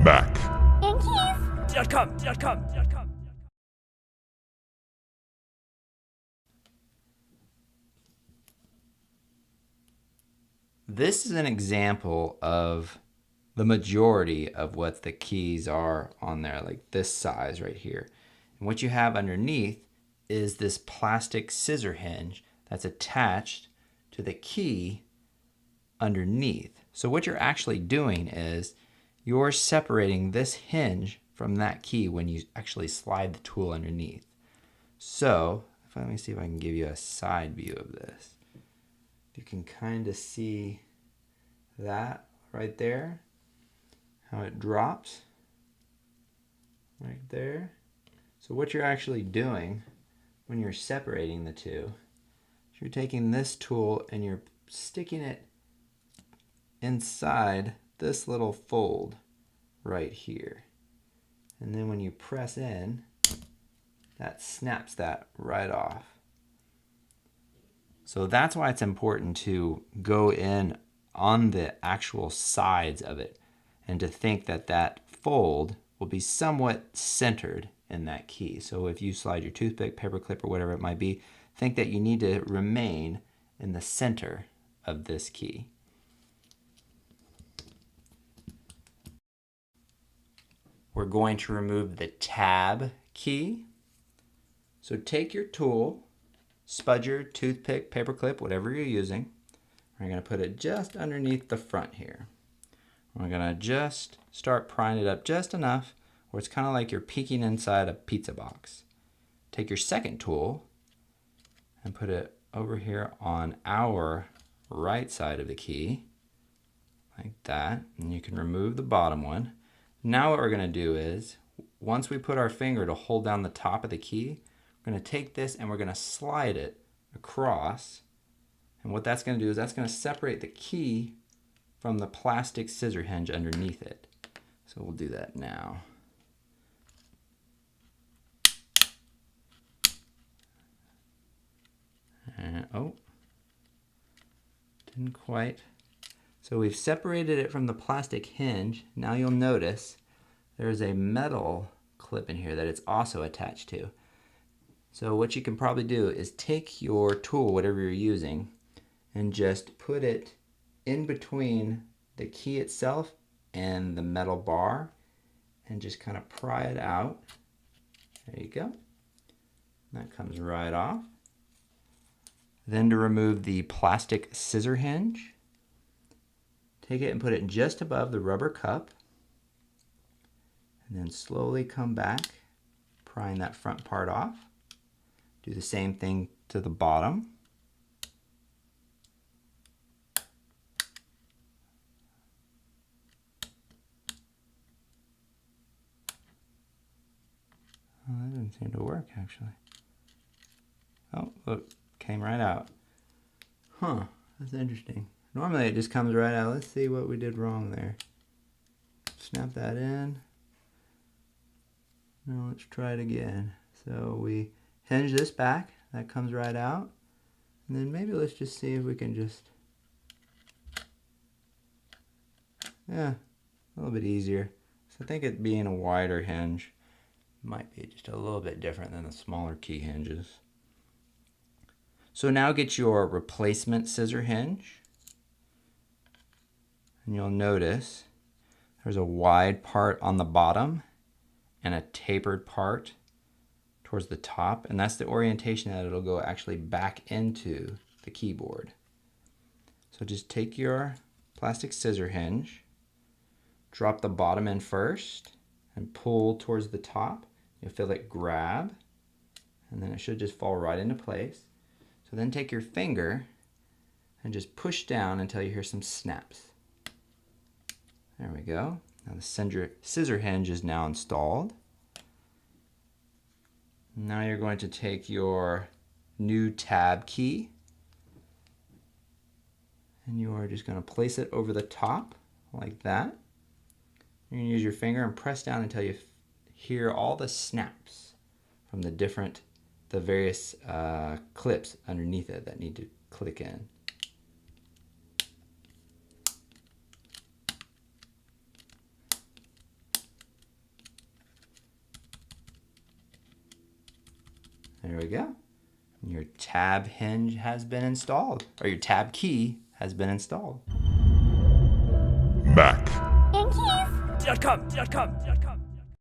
Mac. Yankees.com. This is an example of the majority of what the keys are on there, like this size right here. And what you have underneath is this plastic scissor hinge that's attached to the key underneath. So what you're actually doing is you're separating this hinge from that key when you actually slide the tool underneath. So let me see if I can give you a side view of this. You can kind of see that right there, how it drops right there. So what you're actually doing when you're separating the two is you're taking this tool and you're sticking it inside this little fold right here. And then when you press in, that snaps that right off. So that's why it's important to go in on the actual sides of it and to think that that fold will be somewhat centered in that key. So if you slide your toothpick, paper clip, or whatever it might be, think that you need to remain in the center of this key. We're going to remove the tab key. So take your tool, spudger, toothpick, paper clip, whatever you're using. We're going to put it just underneath the front here. We're going to just start prying it up just enough where it's kind of like you're peeking inside a pizza box. Take your second tool and put it over here on our right side of the key, like that. And you can remove the bottom one. Now what we're going to do is, once we put our finger to hold down the top of the key, we're going to take this and we're going to slide it across. And what that's going to do is that's going to separate the key from the plastic scissor hinge underneath it. So we'll do that now. And, oh, didn't quite. So we've separated it from the plastic hinge. Now you'll notice there's a metal clip in here that it's also attached to. So what you can probably do is take your tool, whatever you're using, and just put it in between the key itself and the metal bar and just kind of pry it out. There you go. That comes right off. Then to remove the plastic scissor hinge, take it and put it just above the rubber cup, and then slowly come back, prying that front part off. Do the same thing to the bottom. Oh, that didn't seem to work actually. Oh, look, came right out. Huh, that's interesting. Normally it just comes right out. Let's see what we did wrong there. Snap that in. Now let's try it again. So we hinge this back, that comes right out. And then maybe let's just see if we can just, yeah, a little bit easier. So I think it being a wider hinge might be just a little bit different than the smaller key hinges. So now get your replacement scissor hinge. And you'll notice there's a wide part on the bottom and a tapered part towards the top, and that's the orientation that it'll go actually back into the keyboard. So just take your plastic scissor hinge, drop the bottom in first, and pull towards the top. You'll feel it grab, and then it should just fall right into place. So then take your finger and just push down until you hear some snaps. There we go. Now the scissor hinge is now installed. Now you're going to take your new tab key and you are just going to place it over the top like that. You're going to use your finger and press down until you hear all the snaps from the various clips underneath it that need to click in. There we go. Your tab hinge has been installed, or your tab key has been installed. Mac. Yankees.com.